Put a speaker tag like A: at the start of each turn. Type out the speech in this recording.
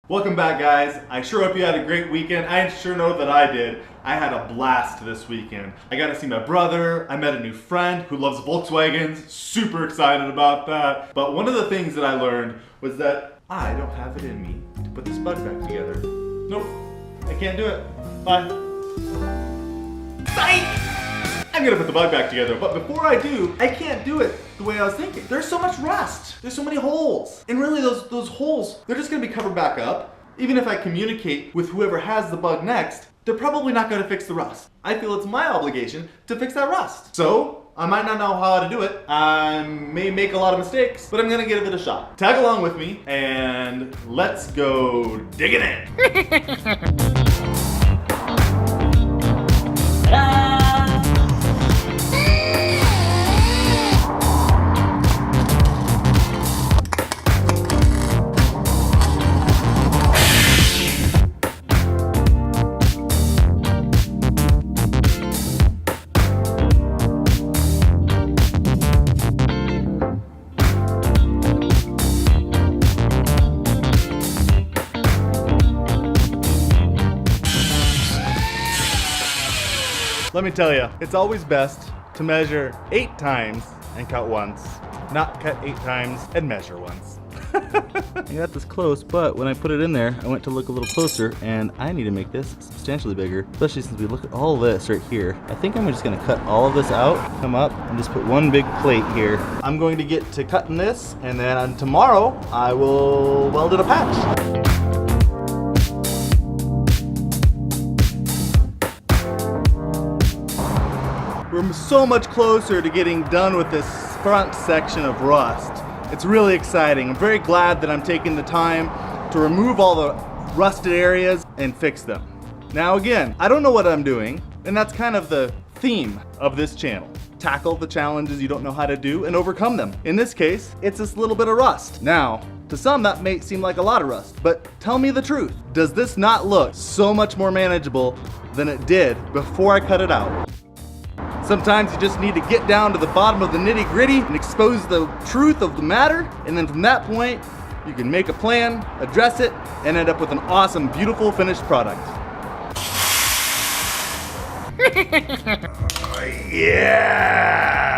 A: Welcome back, guys. I sure hope you had a great weekend. I sure know that I did. I had a blast this weekend. I got to see my brother. I met a new friend who loves Volkswagens. Super excited about that. But one of the things that I learned was that I don't have it in me to put this bug back together. Nope, I can't do it. Bye. Psych! I'm gonna put the bug back together, but before I do, I can't do it the way I was thinking. There's so much rust. There's so many holes. And really those holes, they're just gonna be covered back up. Even if I communicate with whoever has the bug next, they're probably not gonna fix the rust. I feel it's my obligation to fix that rust. So, I might not know how to do it. I may make a lot of mistakes, but I'm gonna give it a shot. Tag along with me, and let's go digging in. Let me tell you, it's always best to measure 8 times and cut once, not cut 8 times and measure once. I got this close, but when I put it in there, I went to look a little closer, and I need to make this substantially bigger, especially since we look at all this right here. I think I'm just gonna cut all of this out, come up, and just put one big plate here. I'm going to get to cutting this, and then on tomorrow, I will weld it a patch. We're so much closer to getting done with this front section of rust. It's really exciting. I'm very glad that I'm taking the time to remove all the rusted areas and fix them. Now again, I don't know what I'm doing, and that's kind of the theme of this channel. Tackle the challenges you don't know how to do and overcome them. In this case, it's this little bit of rust. Now, to some that may seem like a lot of rust, but tell me the truth. Does this not look so much more manageable than it did before I cut it out? Sometimes you just need to get down to the bottom of the nitty-gritty and expose the truth of the matter, and then from that point, you can make a plan, address it, and end up with an awesome, beautiful finished product. Yeah!